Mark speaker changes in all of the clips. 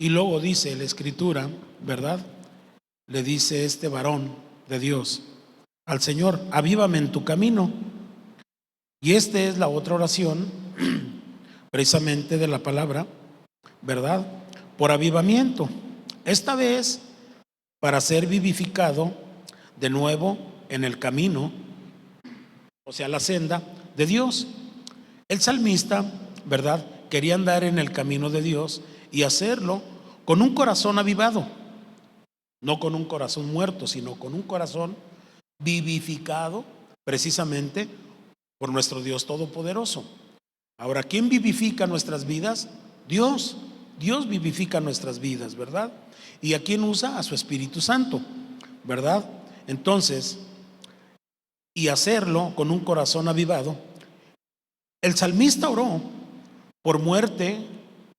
Speaker 1: Y luego dice la Escritura, ¿verdad? Le dice este varón de Dios al Señor: avívame en tu camino. Y esta es la otra oración, precisamente de la palabra, ¿verdad? Por avivamiento. Esta vez para ser vivificado de nuevo en el camino, o sea, la senda de Dios. El salmista, ¿verdad?, quería andar en el camino de Dios y hacerlo con un corazón avivado, no con un corazón muerto, sino con un corazón vivificado precisamente por nuestro Dios Todopoderoso. Ahora, ¿quién vivifica nuestras vidas? Dios. Dios vivifica nuestras vidas, ¿verdad? ¿Y a quién usa? A su Espíritu Santo, ¿verdad? Entonces, y hacerlo con un corazón avivado. El salmista oró por muerte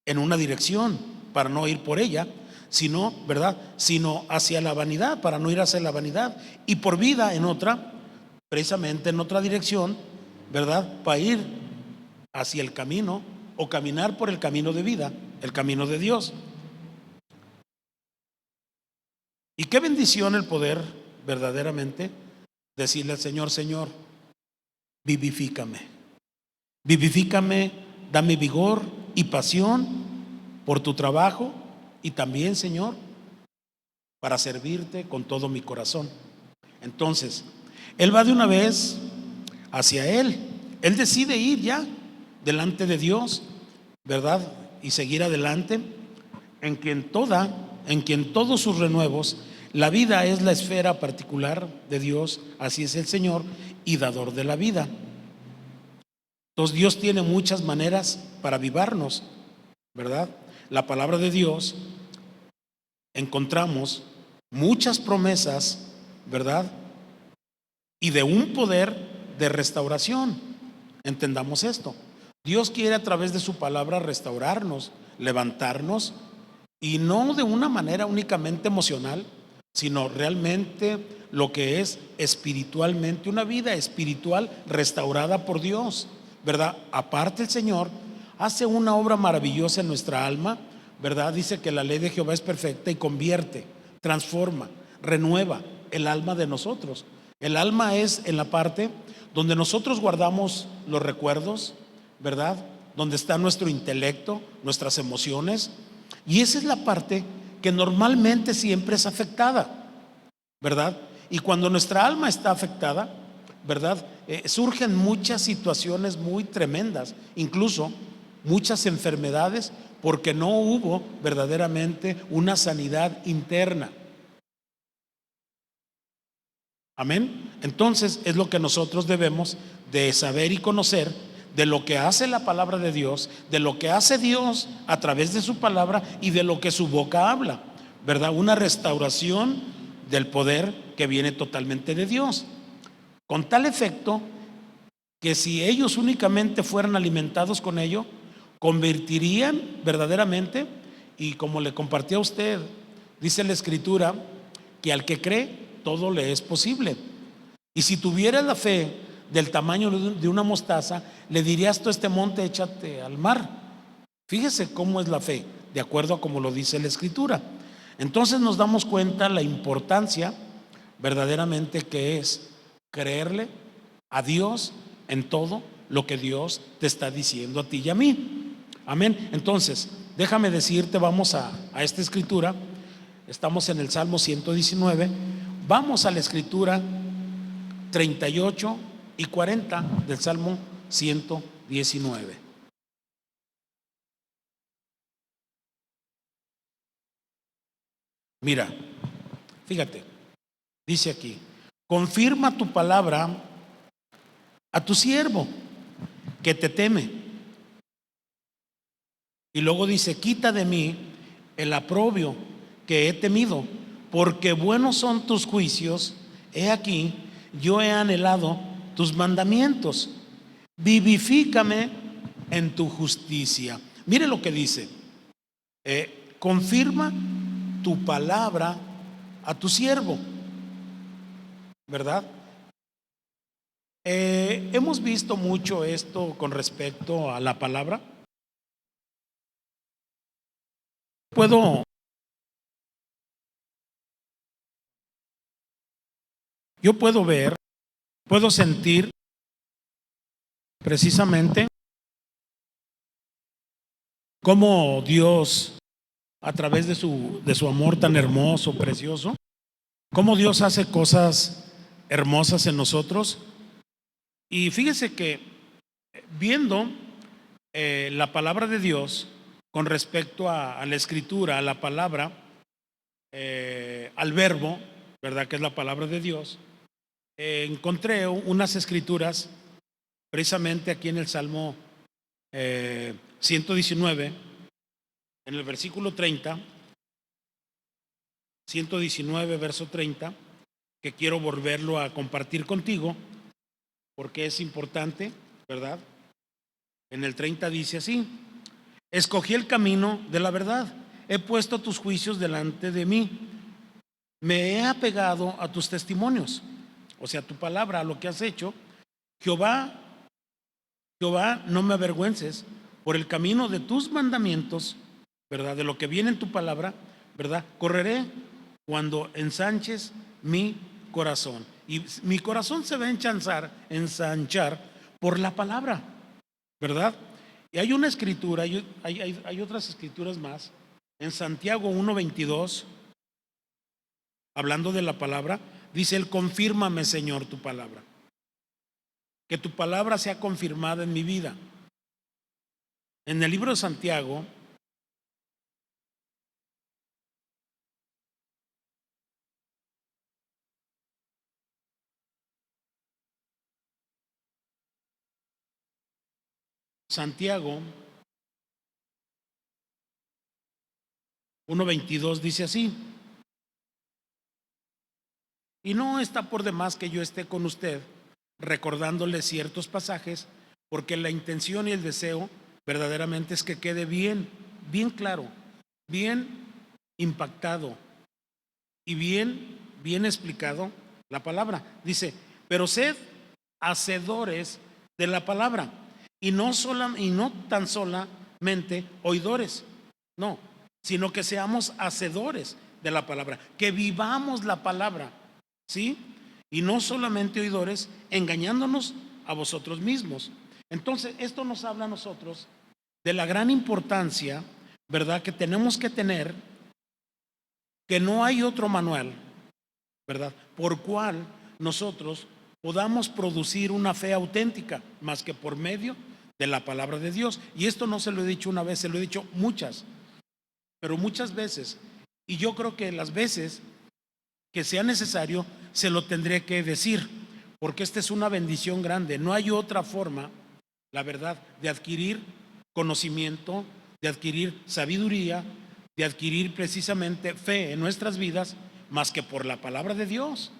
Speaker 1: en una dirección, para no ir por ella, sino, ¿verdad?, sino hacia la vanidad, para no ir hacia la vanidad, y por vida en otra, precisamente en otra dirección, ¿verdad?, para ir hacia el camino o caminar por el camino de vida, el camino de Dios. Y qué bendición el poder verdaderamente decirle al Señor: Señor, vivifícame, vivifícame, dame vigor y pasión por tu trabajo, y también, Señor, para servirte con todo mi corazón. Entonces, él va de una vez hacia él decide ir ya delante de Dios, ¿verdad?, y seguir adelante, en quien todos sus renuevos, la vida es la esfera particular de Dios. Así es el Señor y dador de la vida. Entonces Dios tiene muchas maneras para avivarnos, ¿verdad? La palabra de Dios, encontramos muchas promesas, ¿verdad?, y de un poder de restauración. Entendamos esto: Dios quiere a través de su palabra restaurarnos, levantarnos, y no de una manera únicamente emocional, sino realmente lo que es espiritualmente, una vida espiritual restaurada por Dios, ¿verdad? Aparte, el Señor hace una obra maravillosa en nuestra alma, ¿verdad? Dice que la ley de Jehová es perfecta y convierte, transforma, renueva el alma de nosotros. El alma es en la parte donde nosotros guardamos los recuerdos, ¿verdad?, donde está nuestro intelecto, nuestras emociones, y esa es la parte que normalmente siempre es afectada, ¿verdad? Y cuando nuestra alma está afectada, ¿verdad?, surgen muchas situaciones muy tremendas, incluso muchas enfermedades, porque no hubo verdaderamente una sanidad interna. Amén. Entonces es lo que nosotros debemos de saber y conocer, de lo que hace la palabra de Dios, de lo que hace Dios a través de su palabra y de lo que su boca habla, ¿verdad? Una restauración del poder que viene totalmente de Dios, con tal efecto que si ellos únicamente fueran alimentados con ello, convertirían verdaderamente. Y como le compartí a usted, dice la Escritura que al que cree todo le es posible. Y si tuviera la fe del tamaño de una mostaza, le dirías tú a este monte: échate al mar. Fíjese cómo es la fe, de acuerdo a como lo dice la Escritura. Entonces nos damos cuenta la importancia verdaderamente que es creerle a Dios en todo lo que Dios te está diciendo a ti y a mí. Amén. Entonces, déjame decirte, vamos a esta escritura. Estamos en el Salmo 119. Vamos a la escritura 38 y 40 del Salmo 119. Mira, fíjate, dice aquí: confirma tu palabra a tu siervo que te teme. Y luego dice: quita de mí el aprobio que he temido, porque buenos son tus juicios. He aquí, yo he anhelado tus mandamientos. Vivifícame en tu justicia. Mire lo que dice: confirma tu palabra a tu siervo, ¿verdad? Hemos visto mucho esto con respecto a la palabra. puedo, yo puedo ver, puedo sentir precisamente cómo Dios, a través de su amor tan hermoso, precioso, cómo Dios hace cosas hermosas en nosotros. Y fíjese que viendo la palabra de Dios con respecto a la escritura, a la palabra, al verbo, ¿verdad? Que es la palabra de Dios, encontré unas escrituras precisamente aquí en el Salmo 119, en el versículo 30, 119, verso 30, que quiero volverlo a compartir contigo porque es importante, ¿verdad? En el 30 dice así: escogí el camino de la verdad, he puesto tus juicios delante de mí, me he apegado a tus testimonios, o sea, tu palabra, a lo que has hecho. Jehová, Jehová, no me avergüences por el camino de tus mandamientos, ¿verdad? De lo que viene en tu palabra, ¿verdad? Correré cuando ensanches mi corazón. Y mi corazón se va a ensanchar por la palabra, ¿verdad? Y hay una escritura, hay otras escrituras más. En Santiago 1:22, hablando de la palabra, dice él: confírmame, Señor, tu palabra. Que tu palabra sea confirmada en mi vida. En el libro de Santiago, Santiago 1:22 dice así: y no está por demás que yo esté con usted recordándole ciertos pasajes, porque la intención y el deseo verdaderamente es que quede bien, bien claro, bien impactado y bien explicado la palabra. Dice: pero sed hacedores de la palabra y no tan solamente oidores, no, sino que seamos hacedores de la palabra, que vivamos la palabra, ¿sí? Y no solamente oidores, engañándonos a vosotros mismos. Entonces, esto nos habla a nosotros de la gran importancia, ¿verdad?, que tenemos que tener, que no hay otro manual, ¿verdad?, por cual nosotros podamos producir una fe auténtica más que por medio de la palabra de Dios. Y esto no se lo he dicho una vez, se lo he dicho muchas, pero muchas veces. Y yo creo que las veces que sea necesario se lo tendré que decir, porque esta es una bendición grande. No hay otra forma, la verdad, de adquirir conocimiento, de adquirir sabiduría, de adquirir precisamente fe en nuestras vidas, más que por la palabra de Dios.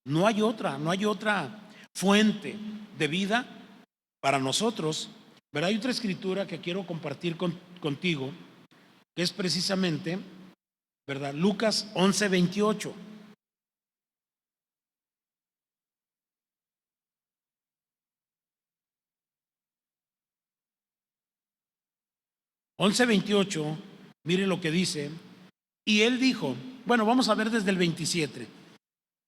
Speaker 1: No hay otra fuente de vida para nosotros. Pero hay otra escritura que quiero compartir contigo, que es precisamente, ¿verdad?, Lucas 11:28. 11:28, mire lo que dice. Y él dijo, bueno, vamos a ver desde el 27.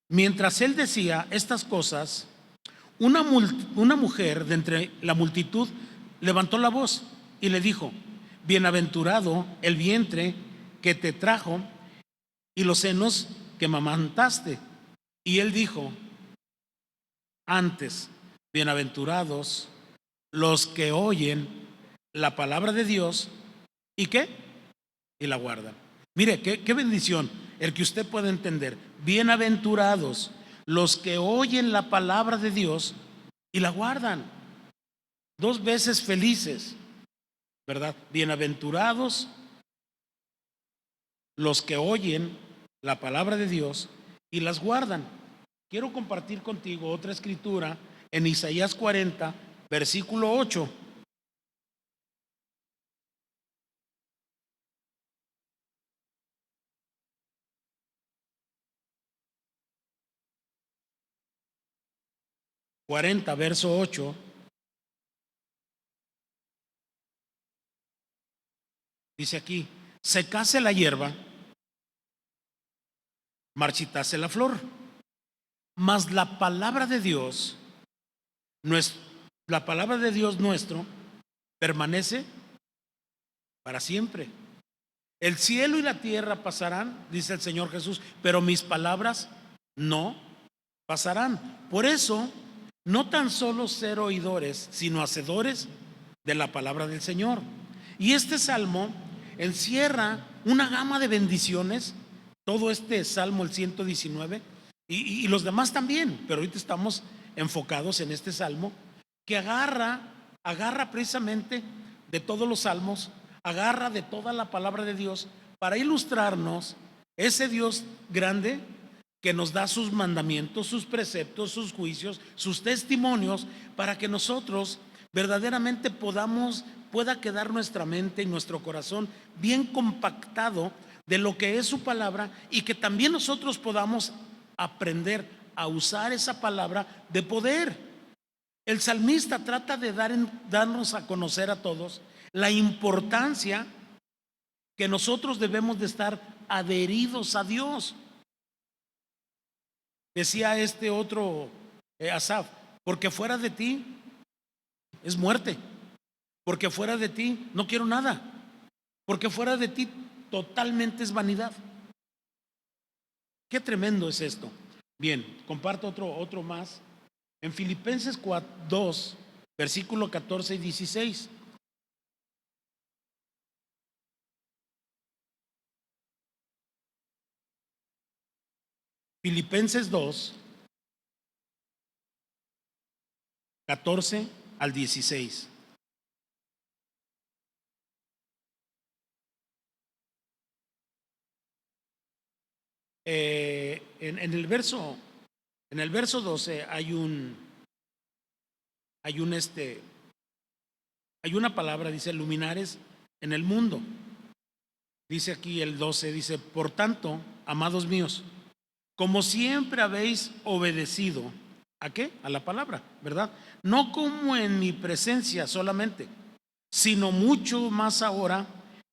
Speaker 1: Mientras él decía estas cosas, una mujer de entre la multitud levantó la voz y le dijo: bienaventurado el vientre que te trajo y los senos que mamantaste. Y él dijo: antes, bienaventurados los que oyen la palabra de Dios y ¿qué? Y la guardan. Mire, qué bendición el que usted pueda entender. Bienaventurados los que oyen la palabra de Dios y la guardan. Dos veces felices, ¿verdad? Bienaventurados los que oyen la palabra de Dios y las guardan. Quiero compartir contigo otra escritura en Isaías 40, versículo 8. 40, verso 8, dice aquí: secase la hierba, marchitase la flor. Mas la palabra de Dios, la palabra de Dios nuestro, permanece para siempre. El cielo y la tierra pasarán, dice el Señor Jesús, pero mis palabras no pasarán. Por eso, no tan solo ser oidores, sino hacedores de la palabra del Señor. Y este salmo encierra una gama de bendiciones, todo este salmo, el 119, y los demás también, pero ahorita estamos enfocados en este salmo que agarra precisamente de todos los salmos, agarra de toda la palabra de Dios para ilustrarnos ese Dios grande que nos da sus mandamientos, sus preceptos, sus juicios, sus testimonios, para que nosotros verdaderamente pueda quedar nuestra mente y nuestro corazón bien compactado de lo que es su palabra, y que también nosotros podamos aprender a usar esa palabra de poder. El salmista trata de darnos a conocer a todos la importancia que nosotros debemos de estar adheridos a Dios. Decía este otro Asaf, porque fuera de ti es muerte, porque fuera de ti no quiero nada, porque fuera de ti totalmente es vanidad. Qué tremendo es esto. Bien, comparto otro más. En Filipenses 2, versículo 14 y 16. Filipenses 2, 14 al 16. En el verso 12 hay una palabra, dice luminares en el mundo. Dice aquí el 12, dice, por tanto, amados míos, como siempre habéis obedecido, ¿a qué? A la palabra, ¿verdad? No como en mi presencia solamente, sino mucho más ahora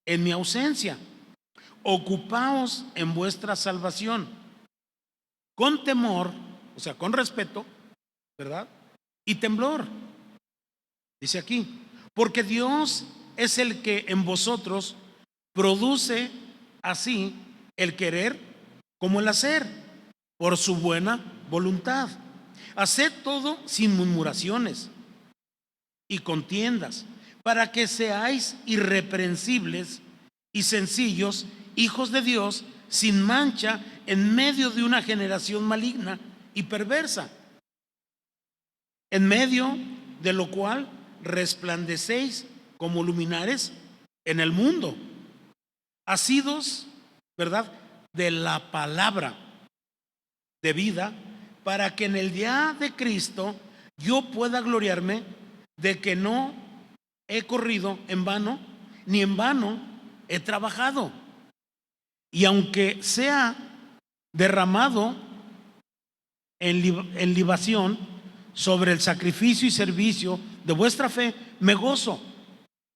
Speaker 1: en mi ausencia. Ocupaos en vuestra salvación con temor, o sea, con respeto, ¿verdad? Y temblor. Dice aquí, porque Dios es el que en vosotros produce así el querer como el hacer, por su buena voluntad. Haced todo sin murmuraciones y contiendas, para que seáis irreprensibles y sencillos, hijos de Dios, sin mancha, en medio de una generación maligna y perversa, en medio de lo cual resplandecéis como luminares en el mundo, asidos, ¿verdad?, de la palabra de vida, para que en el día de Cristo yo pueda gloriarme de que no he corrido en vano, ni en vano he trabajado. Y aunque sea derramado en libación sobre el sacrificio y servicio de vuestra fe, me gozo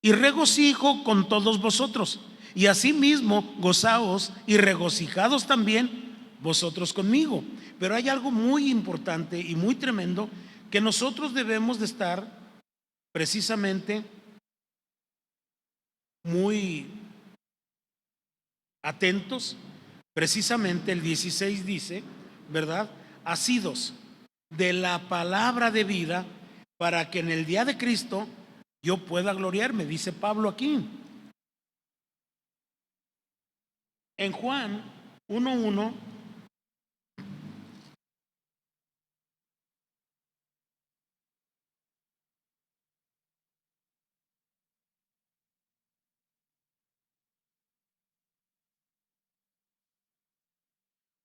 Speaker 1: y regocijo con todos vosotros. Y asimismo gozaos y regocijados también vosotros conmigo. Pero hay algo muy importante y muy tremendo que nosotros debemos de estar precisamente muy atentos. Precisamente el 16 dice, ¿verdad?, asidos de la palabra de vida, para que en el día de Cristo yo pueda gloriarme, dice Pablo aquí. En Juan 1:1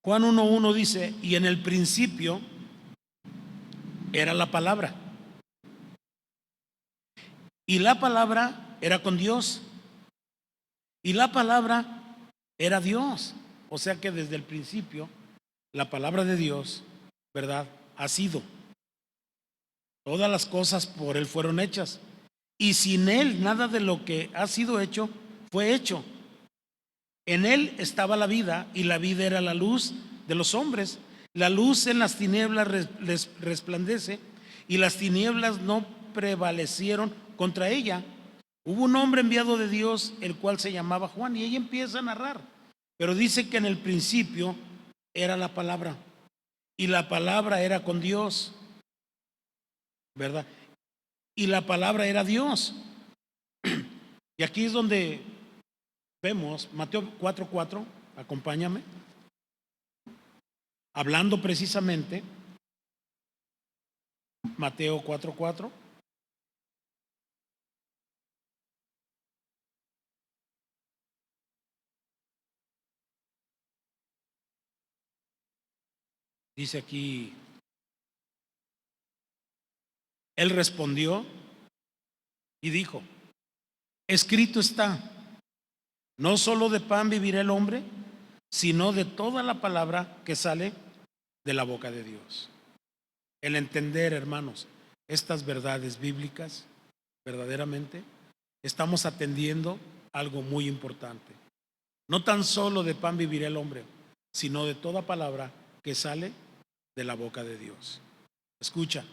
Speaker 1: Juan 1:1 dice, y en el principio era la palabra, y la palabra era con Dios, y la palabra era Dios. O sea que desde el principio la palabra de Dios, ¿verdad?, ha sido. Todas las cosas por Él fueron hechas, y sin Él nada de lo que ha sido hecho fue hecho. En él estaba la vida y la vida era la luz de los hombres. La luz en las tinieblas resplandece y las tinieblas no prevalecieron contra ella. Hubo un hombre enviado de Dios, el cual se llamaba Juan, y ella empieza a narrar. Pero dice que en el principio era la palabra y la palabra era con Dios, ¿verdad? Y la palabra era Dios. Y aquí es donde vemos Mateo 4:4, acompáñame, hablando precisamente, Mateo 4:4. Dice aquí, él respondió y dijo, escrito está, no solo de pan vivirá el hombre, sino de toda la palabra que sale de la boca de Dios. El entender, hermanos, estas verdades bíblicas, verdaderamente, estamos atendiendo algo muy importante. No tan solo de pan vivirá el hombre, sino de toda palabra que sale de la boca de Dios. Escucha,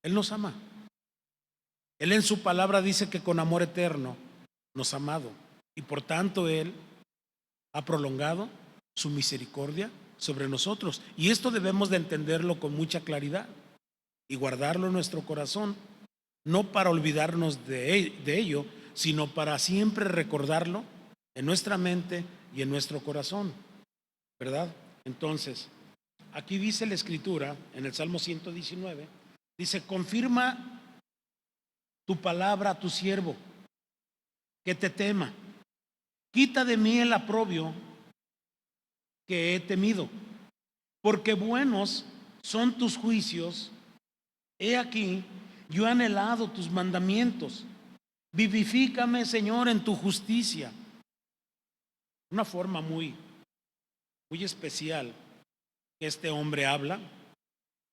Speaker 1: Él nos ama. Él en su palabra dice que con amor eterno nos ha amado y por tanto Él ha prolongado su misericordia sobre nosotros. Y esto debemos de entenderlo con mucha claridad y guardarlo en nuestro corazón, no para olvidarnos de ello, sino para siempre recordarlo en nuestra mente y en nuestro corazón, ¿verdad? Entonces, aquí dice la Escritura, en el Salmo 119, dice, confirma tu palabra a tu siervo, que te tema. Quita de mí el oprobio que he temido, porque buenos son tus juicios. He aquí, yo he anhelado tus mandamientos. Vivifícame, Señor, en tu justicia. Una forma muy especial que este hombre habla,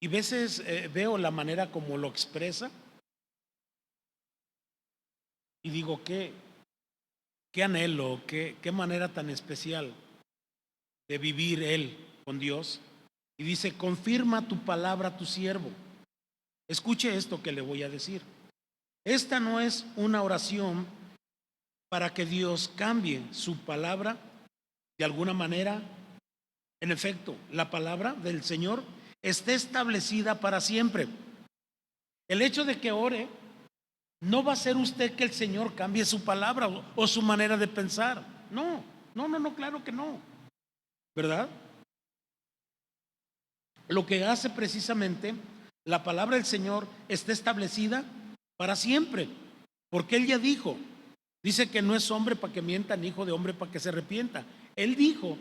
Speaker 1: y a veces veo la manera como lo expresa y digo, qué anhelo, qué manera tan especial de vivir él con Dios. Y dice, confirma tu palabra a tu siervo. Escuche esto que le voy a decir. Esta no es una oración para que Dios cambie su palabra de alguna manera. En efecto, la palabra del Señor está establecida para siempre. El hecho de que ore no va a ser usted que el Señor cambie su palabra o su manera de pensar. No, claro que no, ¿verdad? Lo que hace precisamente la palabra del Señor está establecida para siempre, porque Él ya dijo, dice que no es hombre para que mienta, ni hijo de hombre para que se arrepienta. Él dijo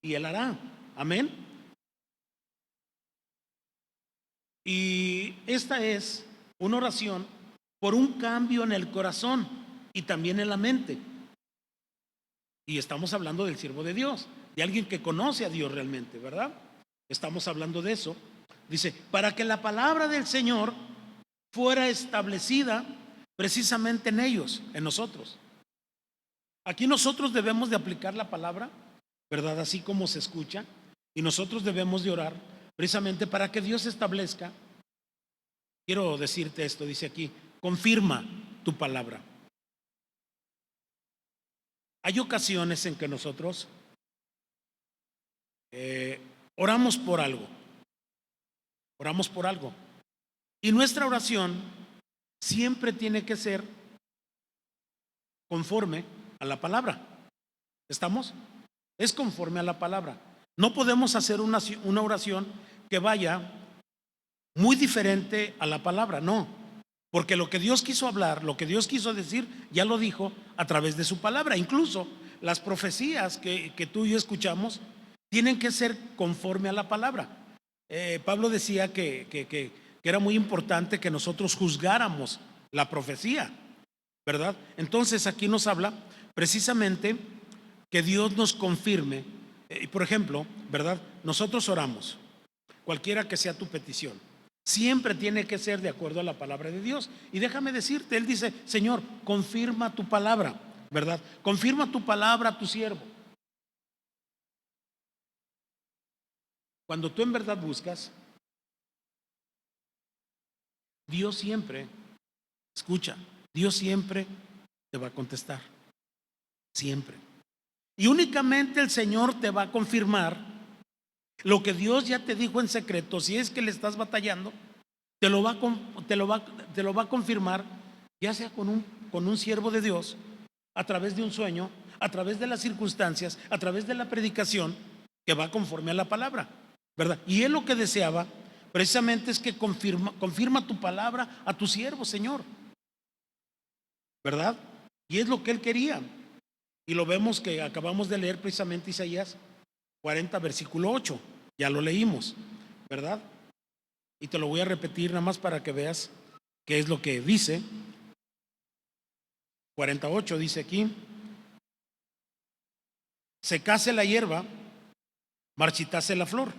Speaker 1: y Él hará. Amén. Y esta es una oración por un cambio en el corazón y también en la mente. Y estamos hablando del siervo de Dios, de alguien que conoce a Dios realmente, ¿verdad? Estamos hablando de eso. Dice, para que la palabra del Señor fuera establecida precisamente en ellos, en nosotros. Aquí nosotros debemos de aplicar la palabra, ¿verdad? Así como se escucha. Y nosotros debemos de orar precisamente para que Dios establezca. Quiero decirte esto, dice aquí, confirma tu palabra. Hay ocasiones en que nosotros oramos por algo. Oramos por algo. Y nuestra oración siempre tiene que ser conforme a la palabra. ¿Estamos? Es conforme a la palabra. No podemos hacer una oración que vaya muy diferente a la palabra, no. Porque lo que Dios quiso hablar, lo que Dios quiso decir, ya lo dijo a través de su palabra. Incluso las profecías que tú y yo escuchamos tienen que ser conforme a la palabra. Pablo decía que era muy importante que nosotros juzgáramos la profecía, ¿verdad? Entonces aquí nos habla precisamente que Dios nos confirme. Por ejemplo, ¿verdad? Nosotros oramos, cualquiera que sea tu petición, siempre tiene que ser de acuerdo a la palabra de Dios. Y déjame decirte, Él dice, Señor, confirma tu palabra, ¿verdad? Confirma tu palabra a tu siervo. Cuando tú en verdad buscas, Dios siempre, escucha, Dios siempre te va a contestar, siempre. Y únicamente el Señor te va a confirmar lo que Dios ya te dijo en secreto. Si es que le estás batallando, te lo va a confirmar, ya sea con un siervo de Dios, a través de un sueño, a través de las circunstancias, a través de la predicación, que va conforme a la palabra, ¿verdad? Y él lo que deseaba precisamente es que confirma tu palabra a tu siervo, Señor, ¿verdad? Y es lo que él quería. Y lo vemos que acabamos de leer precisamente Isaías 40, versículo 8. Ya lo leímos, ¿verdad? Y te lo voy a repetir nada más para que veas qué es lo que dice. 48 dice aquí: secase la hierba, marchitase la flor,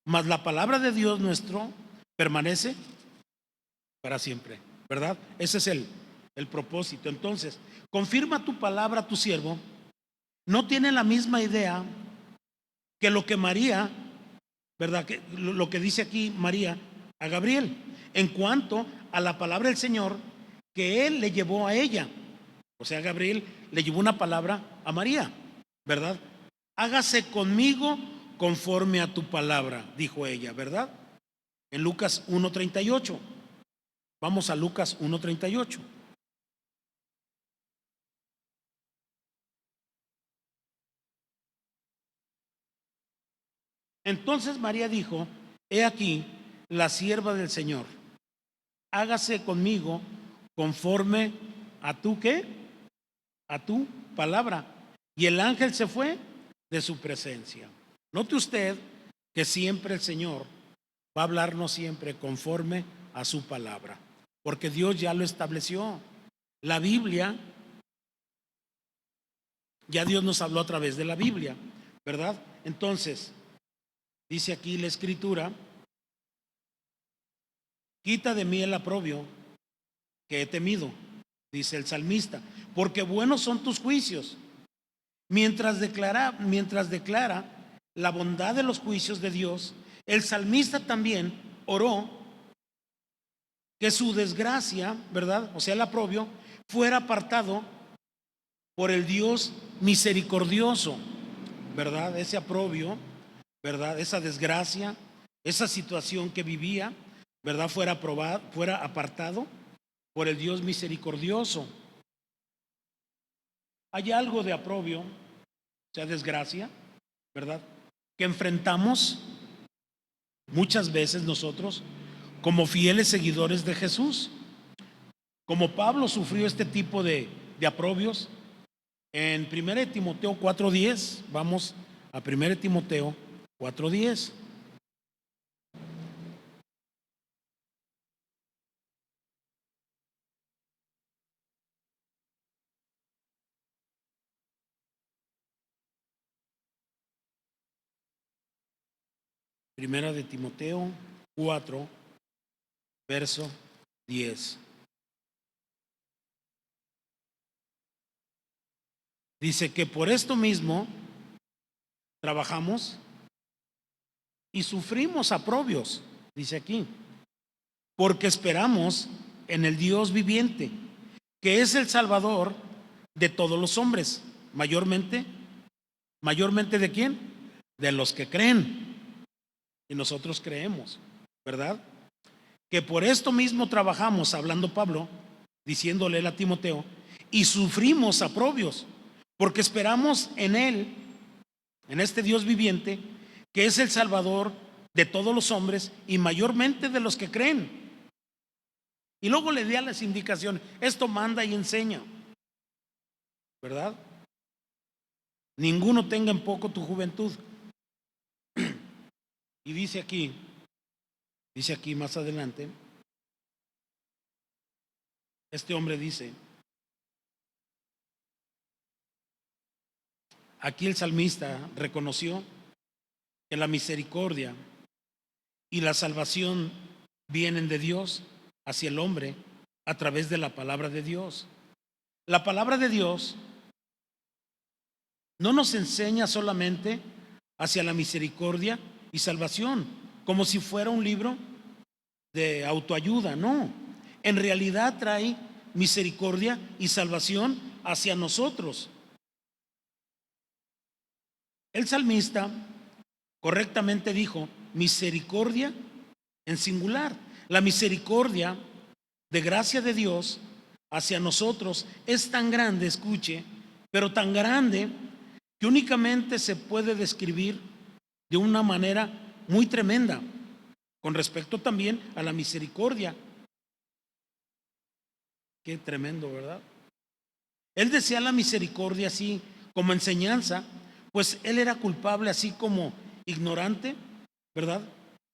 Speaker 1: mas la palabra de Dios nuestro permanece para siempre, ¿verdad? Ese es el propósito. Entonces, confirma tu palabra a tu siervo. No tiene la misma idea que lo que María, ¿verdad? Que lo que dice aquí María a Gabriel, en cuanto a la palabra del Señor que él le llevó a ella. O sea, Gabriel le llevó una palabra a María, ¿verdad? Hágase conmigo conforme a tu palabra, dijo ella, ¿verdad? En Lucas 1:38. Vamos a Lucas 1:38. Entonces María dijo: he aquí la sierva del Señor, hágase conmigo conforme a tu qué, a tu palabra. Y el ángel se fue de su presencia. Note usted que siempre el Señor va a hablarnos siempre conforme a su palabra, porque Dios ya lo estableció. La Biblia, ya Dios nos habló a través de la Biblia, ¿verdad? Entonces, dice aquí la Escritura: quita de mí el oprobio que he temido, dice el salmista, porque buenos son tus juicios. Mientras declara la bondad de los juicios de Dios, el salmista también oró que su desgracia, ¿verdad? O sea, el oprobio, fuera apartado por el Dios misericordioso, ¿verdad? Ese oprobio, ¿verdad? Esa desgracia, esa situación que vivía, ¿verdad? Fuera apartado por el Dios misericordioso. Hay algo de oprobio, o sea, desgracia, ¿verdad? Que enfrentamos muchas veces nosotros como fieles seguidores de Jesús. Como Pablo sufrió este tipo de oprobios en 1 Timoteo 4:10. Vamos a 1 Timoteo 4:10. Primera de Timoteo 4, verso 10. Dice que por esto mismo trabajamos y sufrimos oprobios, dice aquí, porque esperamos en el Dios viviente, que es el Salvador de todos los hombres, mayormente ¿de quién? De los que creen. Y nosotros creemos, ¿verdad? Que por esto mismo trabajamos, hablando Pablo, diciéndole a Timoteo, y sufrimos oprobios, porque esperamos en él, en este Dios viviente, que es el Salvador de todos los hombres y mayormente de los que creen. Y luego le da las indicaciones: esto manda y enseña, ¿verdad? Ninguno tenga en poco tu juventud. Y dice aquí más adelante, este hombre dice, aquí el salmista reconoció que la misericordia y la salvación vienen de Dios hacia el hombre a través de la palabra de Dios. La palabra de Dios no nos enseña solamente hacia la misericordia y salvación, como si fuera un libro de autoayuda. No, en realidad trae misericordia y salvación hacia nosotros. El salmista correctamente dijo misericordia en singular. La misericordia de gracia de Dios hacia nosotros es tan grande, escuche, pero tan grande que únicamente se puede describir de una manera muy tremenda con respecto también a la misericordia. Qué tremendo, ¿verdad? Él decía la misericordia así como enseñanza, pues él era culpable así como ignorante, ¿verdad?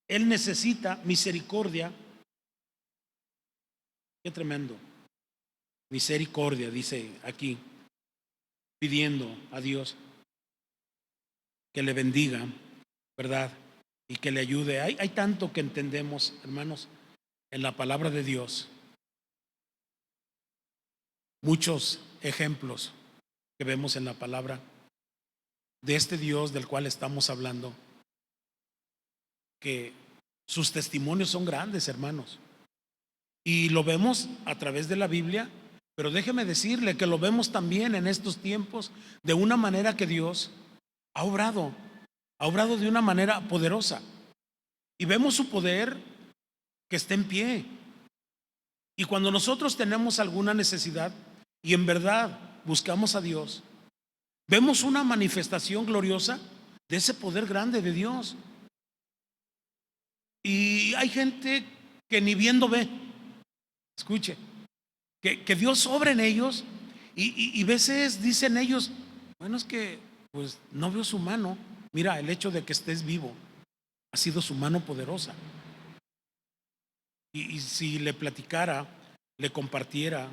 Speaker 1: Él necesita misericordia. Qué tremendo. Misericordia, dice aquí, pidiendo a Dios que le bendiga, ¿verdad? Y que le ayude. Hay tanto que entendemos, hermanos, en la palabra de Dios. Muchos ejemplos que vemos en la palabra de este Dios del cual estamos hablando, que sus testimonios son grandes, hermanos. Y lo vemos a través de la Biblia, pero déjeme decirle que lo vemos también en estos tiempos de una manera que Dios ha obrado de una manera poderosa. Y vemos su poder que está en pie. Y cuando nosotros tenemos alguna necesidad y en verdad buscamos a Dios, vemos una manifestación gloriosa de ese poder grande de Dios. Y hay gente que ni viendo ve. Escuche, que Dios obra en ellos y veces dicen ellos, bueno, es que pues no veo su mano. Mira, el hecho de que estés vivo ha sido su mano poderosa. Y si le platicara, le compartiera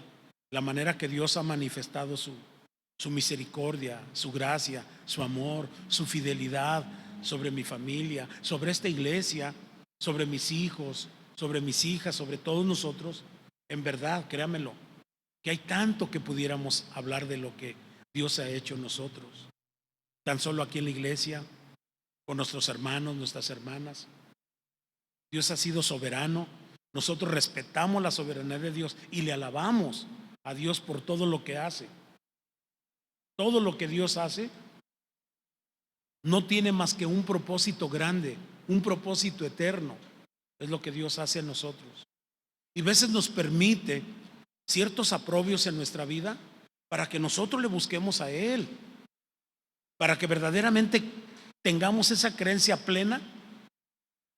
Speaker 1: la manera que Dios ha manifestado su misericordia, su gracia, su amor, su fidelidad sobre mi familia, sobre esta iglesia, sobre mis hijos, sobre mis hijas, sobre todos nosotros, en verdad, créamelo, que hay tanto que pudiéramos hablar de lo que Dios ha hecho en nosotros, tan solo aquí en la iglesia, con nuestros hermanos, nuestras hermanas. Dios ha sido soberano. Nosotros respetamos la soberanía de Dios y le alabamos a Dios por todo lo que hace. Todo lo que Dios hace no tiene más que un propósito grande, un propósito eterno. Es lo que Dios hace en nosotros. Y a veces nos permite ciertos aprobios en nuestra vida para que nosotros le busquemos a Él, para que verdaderamente tengamos esa creencia plena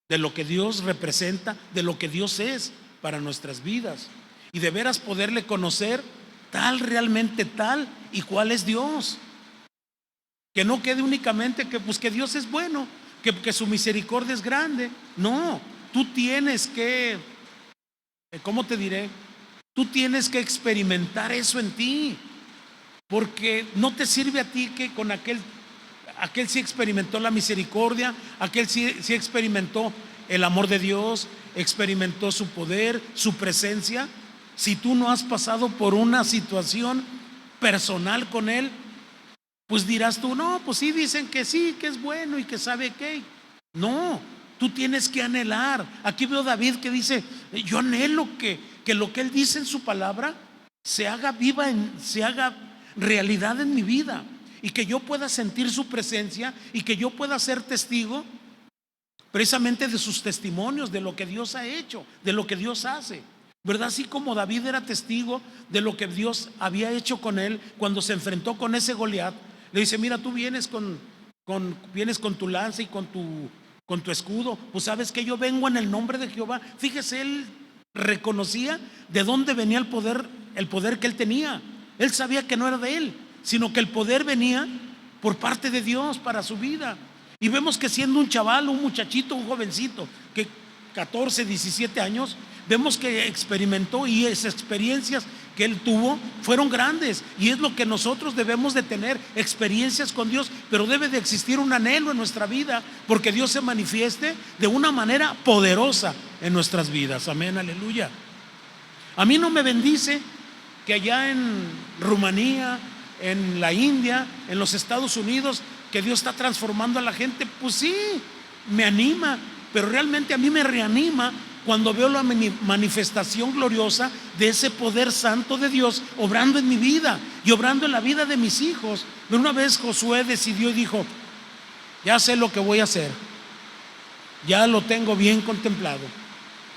Speaker 1: de lo que Dios representa, de lo que Dios es para nuestras vidas, y de veras poderle conocer realmente tal y cuál es Dios. Que no quede únicamente que pues que Dios es bueno, que su misericordia es grande. No, tú tienes que, ¿cómo te diré? Tú tienes que experimentar eso en ti, porque no te sirve a ti que con aquel sí experimentó la misericordia, aquel sí experimentó el amor de Dios, experimentó su poder, su presencia. Si tú no has pasado por una situación personal con Él, pues dirás tú, no, pues sí dicen que sí, que es bueno y que sabe qué. No, tú tienes que anhelar. Aquí veo a David que dice, yo anhelo que lo que Él dice en su palabra se haga viva, se haga realidad en mi vida, y que yo pueda sentir su presencia y que yo pueda ser testigo precisamente de sus testimonios, de lo que Dios ha hecho, de lo que Dios hace, ¿verdad? Así como David era testigo de lo que Dios había hecho con él cuando se enfrentó con ese Goliat. Le dice, mira, tú vienes con tu lanza y con tu escudo, pues sabes que yo vengo en el nombre de Jehová. Fíjese, él reconocía de dónde venía el poder que él tenía. Él sabía que no era de él, sino que el poder venía por parte de Dios para su vida. Y vemos que siendo un chaval, un muchachito, un jovencito, que 14, 17 años, vemos que experimentó, y esas experiencias que él tuvo fueron grandes, y es lo que nosotros debemos de tener, experiencias con Dios. Pero debe de existir un anhelo en nuestra vida porque Dios se manifieste de una manera poderosa en nuestras vidas. Amén, aleluya. A mí no me bendice que allá en Rumanía, en la India, en los Estados Unidos, que Dios está transformando a la gente. Pues sí, me anima, pero realmente a mí me reanima cuando veo la manifestación gloriosa de ese poder santo de Dios obrando en mi vida y obrando en la vida de mis hijos. Pero una vez Josué decidió y dijo: ya sé lo que voy a hacer, ya lo tengo bien contemplado.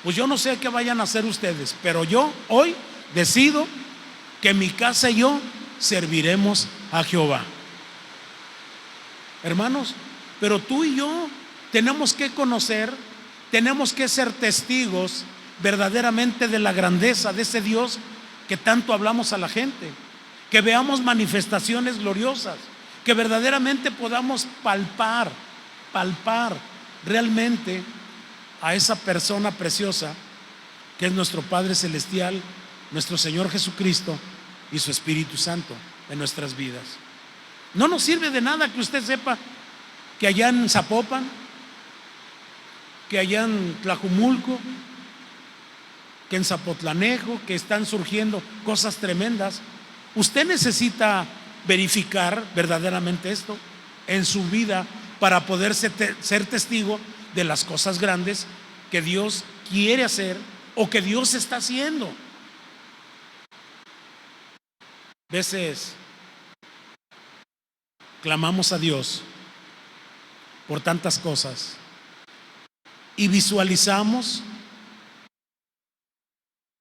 Speaker 1: Pues yo no sé qué vayan a hacer ustedes, pero yo hoy decido que mi casa y yo serviremos a Jehová. Hermanos, pero tú y yo tenemos que conocer, tenemos que ser testigos verdaderamente de la grandeza de ese Dios que tanto hablamos a la gente, que veamos manifestaciones gloriosas, que verdaderamente podamos palpar realmente a esa persona preciosa que es nuestro Padre Celestial, nuestro Señor Jesucristo y su Espíritu Santo en nuestras vidas. No nos sirve de nada que usted sepa que allá en Zapopan, que allá en Tlajumulco, que en Zapotlanejo, que están surgiendo cosas tremendas. Usted necesita verificar verdaderamente esto en su vida para poder ser testigo de las cosas grandes que Dios quiere hacer o que Dios está haciendo. A veces clamamos a Dios por tantas cosas y visualizamos,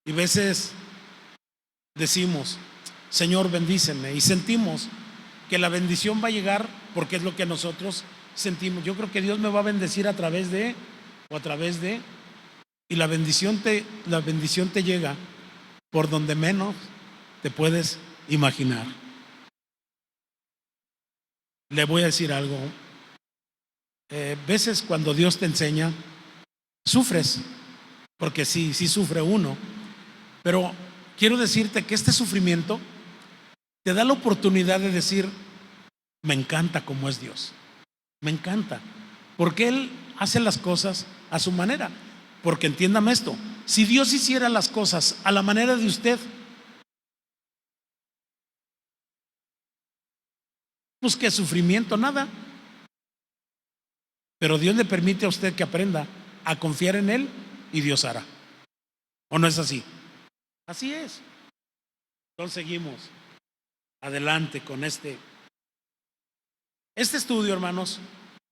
Speaker 1: y a veces decimos: Señor, bendíceme, y sentimos que la bendición va a llegar porque es lo que nosotros sentimos. Yo creo que Dios me va a bendecir a través de, y la bendición te llega por donde menos te puedes imaginar. Le voy a decir algo. Veces cuando Dios te enseña, sufres, porque sí sufre uno, pero quiero decirte que este sufrimiento te da la oportunidad de decir: me encanta cómo es Dios, me encanta, porque Él hace las cosas a su manera. Porque entiéndame esto: si Dios hiciera las cosas a la manera de usted, pues qué sufrimiento, nada. Pero Dios le permite a usted que aprenda a confiar en Él y Dios hará. ¿O no es así? Así es. Entonces seguimos adelante con este estudio, hermanos.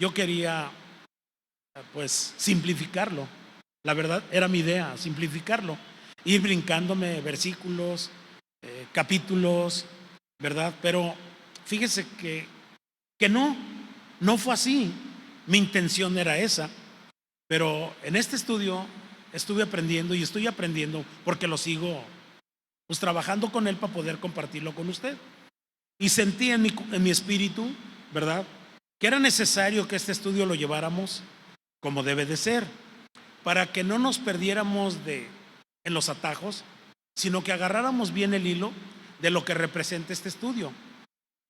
Speaker 1: Yo quería pues simplificarlo. La verdad era mi idea, simplificarlo, ir brincándome versículos, capítulos, ¿verdad? Pero fíjese que no fue así. Mi intención era esa, pero en este estudio estuve aprendiendo y estoy aprendiendo porque lo sigo pues trabajando con él para poder compartirlo con usted. Y sentí en mi espíritu, ¿verdad?, que era necesario que este estudio lo lleváramos como debe de ser, para que no nos perdiéramos en los atajos, sino que agarráramos bien el hilo de lo que representa este estudio,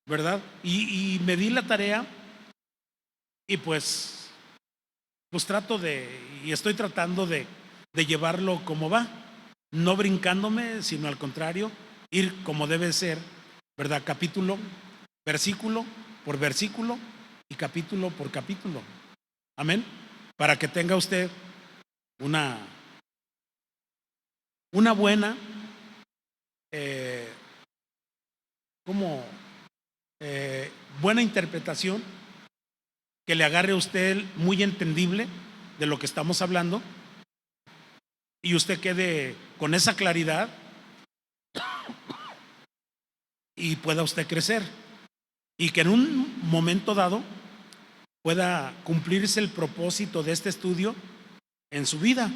Speaker 1: ¿verdad? Y me di la tarea y pues estoy tratando de llevarlo como va, no brincándome, sino al contrario, ir como debe ser, ¿verdad? Capítulo, versículo por versículo y capítulo por capítulo. Amén. Para que tenga usted una buena buena interpretación, que le agarre a usted muy entendible de lo que estamos hablando y usted quede con esa claridad y pueda usted crecer, y que en un momento dado pueda cumplirse el propósito de este estudio en su vida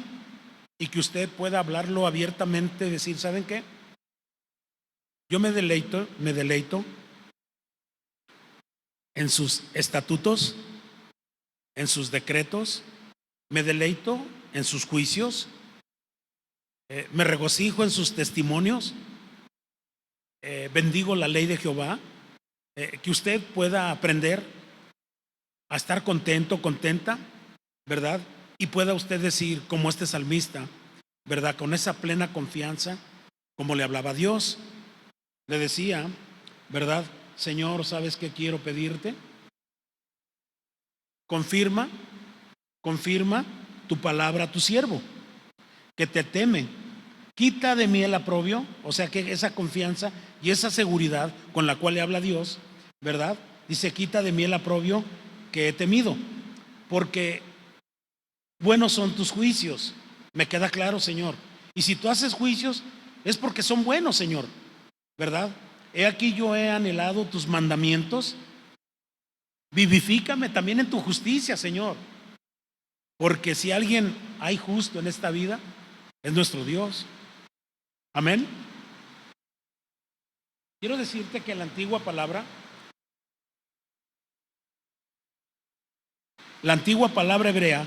Speaker 1: y que usted pueda hablarlo abiertamente, decir: ¿saben qué? Yo me deleito en sus estatutos, en sus decretos, me deleito en sus juicios, me regocijo en sus testimonios, bendigo la ley de Jehová. Que usted pueda aprender a estar contento, contenta, ¿verdad? Y pueda usted decir, como este salmista, ¿verdad?, con esa plena confianza, como le hablaba Dios, le decía, ¿verdad? Señor, ¿sabes qué quiero pedirte? Confirma confirma tu palabra a tu siervo, que te teme. Quita de mí el oprobio, o sea que esa confianza y esa seguridad con la cual le habla Dios, ¿verdad? Dice, quita de mí el oprobio que he temido, porque buenos son tus juicios. Me queda claro, Señor. Y si tú haces juicios, es porque son buenos, Señor, ¿verdad? He aquí yo he anhelado tus mandamientos. Vivifícame también en tu justicia, Señor. Porque si alguien hay justo en esta vida, es nuestro Dios. Amén. Quiero decirte que la antigua palabra hebrea,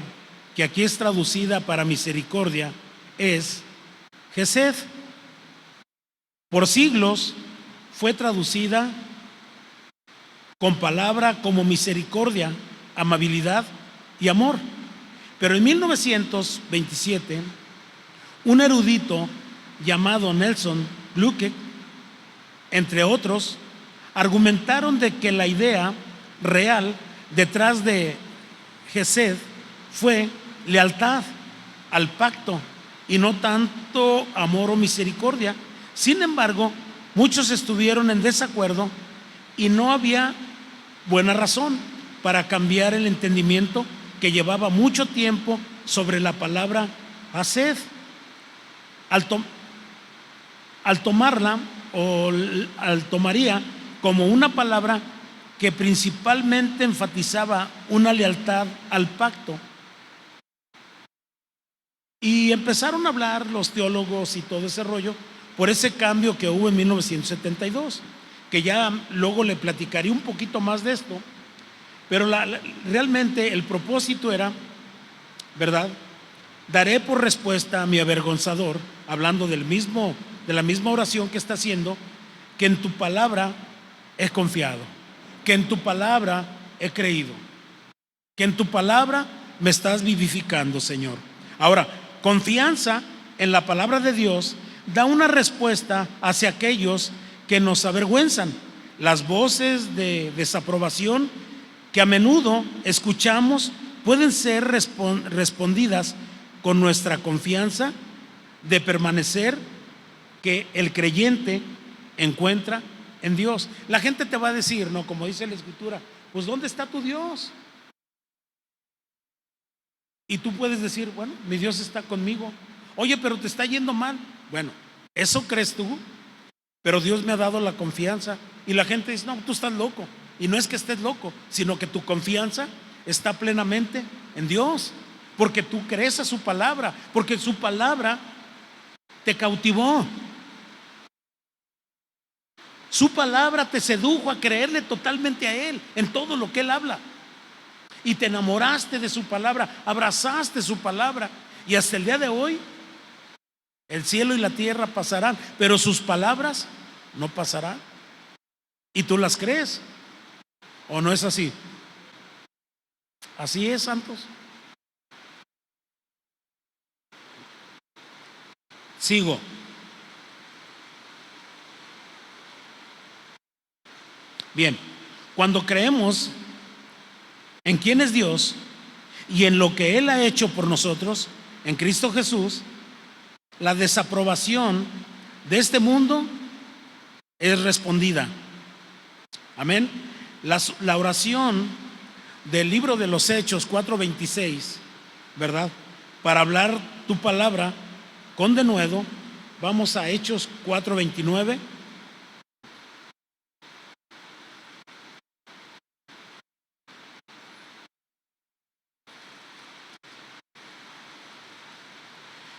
Speaker 1: que aquí es traducida para misericordia, es Gesed. Por siglos fue traducida con palabra como misericordia, amabilidad y amor. Pero en 1927, un erudito llamado Nelson Glueck, entre otros, argumentaron de que la idea real detrás de Gesed fue lealtad al pacto y no tanto amor o misericordia. Sin embargo, muchos estuvieron en desacuerdo y no había buena razón para cambiar el entendimiento que llevaba mucho tiempo sobre la palabra hesed. Al tomaría como una palabra que principalmente enfatizaba una lealtad al pacto. Y empezaron a hablar los teólogos y todo ese rollo por ese cambio que hubo en 1972, que ya luego le platicaré un poquito más de esto, pero realmente el propósito era, ¿verdad? Daré por respuesta a mi avergonzador, hablando de la misma oración que está haciendo, que en tu palabra he confiado, que en tu palabra he creído, que en tu palabra me estás vivificando, Señor. Ahora, confianza en la palabra de Dios da una respuesta hacia aquellos que nos avergüenzan. Las voces de desaprobación que a menudo escuchamos pueden ser respondidas con nuestra confianza de permanecer que el creyente encuentra en Dios. La gente te va a decir, ¿no? Como dice la Escritura, pues ¿dónde está tu Dios? Y tú puedes decir, bueno, mi Dios está conmigo. Oye, pero te está yendo mal. Bueno, eso crees tú, pero Dios me ha dado la confianza. Y la gente dice, no, tú estás loco. Y no es que estés loco, sino que tu confianza está plenamente en Dios, porque tú crees a su palabra, porque su palabra te cautivó. Su palabra te sedujo a creerle totalmente a Él en todo lo que Él habla. Y te enamoraste de su palabra, abrazaste su palabra. Y hasta el día de hoy, el cielo y la tierra pasarán, pero sus palabras no pasarán. ¿Y tú las crees? ¿O no es así? Así es, santos. Sigo. Bien, cuando creemos en quién es Dios y en lo que Él ha hecho por nosotros, en Cristo Jesús, la desaprobación de este mundo es respondida. Amén. La oración del libro de los Hechos 4:26, ¿verdad? Para hablar tu palabra con denuedo, vamos a Hechos 4:29.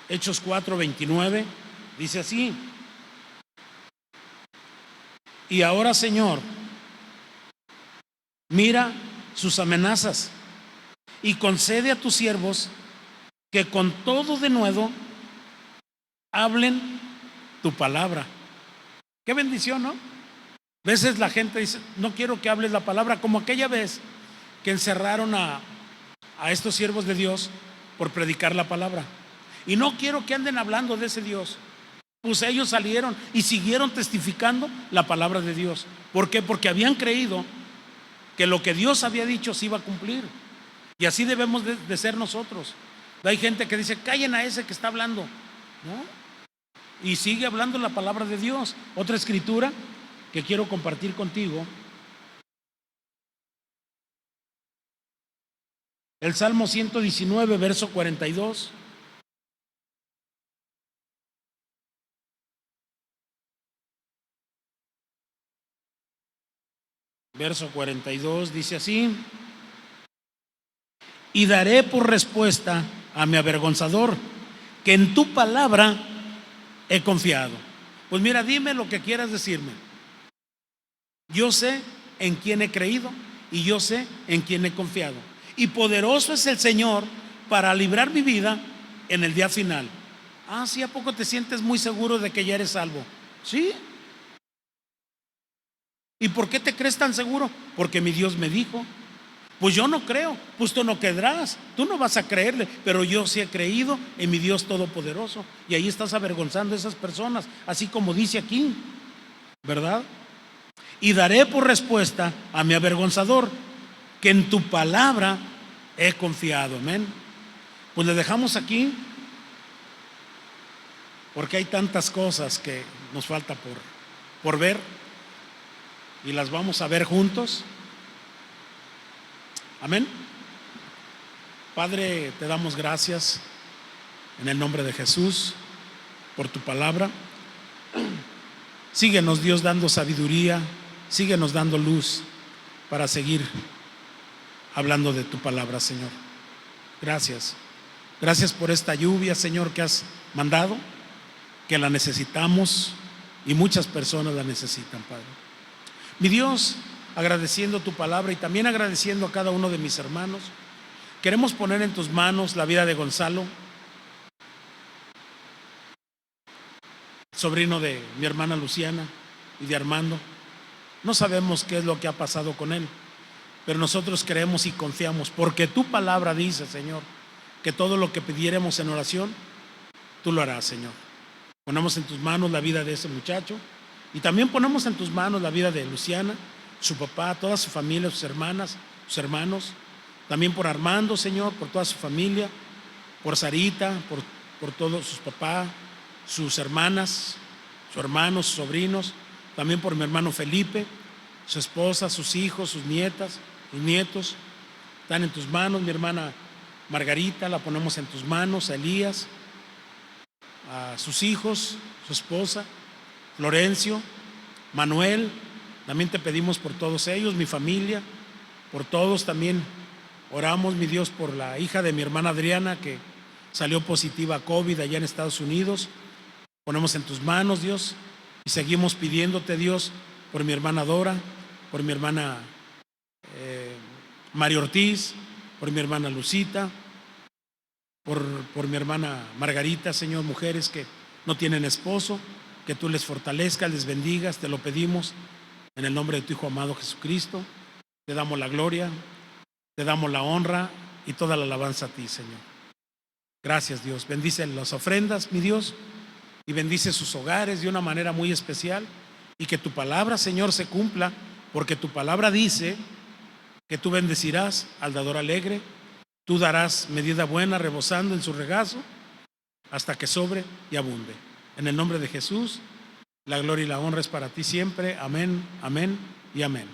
Speaker 1: Hechos 4:29 dice así: y ahora, Señor, mira sus amenazas y concede a tus siervos que con todo denuedo hablen tu palabra. Qué bendición, ¿no? A veces la gente dice, no quiero que hables la palabra, como aquella vez que encerraron a estos siervos de Dios por predicar la palabra. Y no quiero que anden hablando de ese Dios. Pues ellos salieron y siguieron testificando la palabra de Dios. ¿Por qué? Porque habían creído que lo que Dios había dicho se iba a cumplir. Y así debemos de ser nosotros. Hay gente que dice, callen a ese que está hablando, ¿no? Y sigue hablando la palabra de Dios. Otra escritura que quiero compartir contigo, el Salmo 119, verso 42. Verso 42 dice así: y daré por respuesta a mi avergonzador, que en tu palabra he confiado. Pues mira, dime lo que quieras decirme. Yo sé en quién he creído y yo sé en quién he confiado. Y poderoso es el Señor para librar mi vida en el día final. Ah, sí, ¿a poco te sientes muy seguro de que ya eres salvo? Sí. ¿Y por qué te crees tan seguro? Porque mi Dios me dijo. Pues yo no creo, pues tú no quedarás, tú no vas a creerle, pero yo sí he creído en mi Dios todopoderoso. Y ahí estás avergonzando a esas personas, así como dice aquí, ¿verdad? Y daré por respuesta a mi avergonzador, que en tu palabra he confiado. Amén. Pues le dejamos aquí, porque hay tantas cosas que nos falta por ver, y las vamos a ver juntos. Amén. Padre, te damos gracias en el nombre de Jesús por tu palabra. Síguenos, Dios, dando sabiduría, síguenos dando luz para seguir hablando de tu palabra, Señor. Gracias. Gracias por esta lluvia, Señor, que has mandado, que la necesitamos y muchas personas la necesitan, Padre. Mi Dios, agradeciendo tu palabra y también agradeciendo a cada uno de mis hermanos, queremos poner en tus manos la vida de Gonzalo, sobrino de mi hermana Luciana y de Armando. No sabemos qué es lo que ha pasado con él, pero nosotros creemos y confiamos, porque tu palabra dice, Señor, que todo lo que pidiéramos en oración, tú lo harás, Señor. Ponemos en tus manos la vida de ese muchacho y también ponemos en tus manos la vida de Luciana, su papá, toda su familia, sus hermanas, sus hermanos. También por Armando, Señor, por toda su familia, por Sarita, por todos sus papás, sus hermanas, sus hermanos, sus sobrinos. También por mi hermano Felipe, su esposa, sus hijos, sus nietas, sus nietos. Están en tus manos. Mi hermana Margarita, la ponemos en tus manos. A Elías, a sus hijos, su esposa, Florencio, Manuel. También te pedimos por todos ellos, mi familia, por todos. También oramos, mi Dios, por la hija de mi hermana Adriana, que salió positiva a COVID allá en Estados Unidos. Ponemos en tus manos, Dios, y seguimos pidiéndote, Dios, por mi hermana Dora, por mi hermana María Ortiz, por mi hermana Lucita, por mi hermana Margarita, Señor, mujeres que no tienen esposo, que tú les fortalezcas, les bendigas, te lo pedimos en el nombre de tu Hijo amado Jesucristo. Te damos la gloria, te damos la honra y toda la alabanza a ti, Señor. Gracias, Dios. Bendice las ofrendas, mi Dios, y bendice sus hogares de una manera muy especial, y que tu palabra, Señor, se cumpla, porque tu palabra dice que tú bendecirás al dador alegre, tú darás medida buena rebosando en su regazo hasta que sobre y abunde. En el nombre de Jesús, la gloria y la honra es para ti siempre. Amén, amén y amén.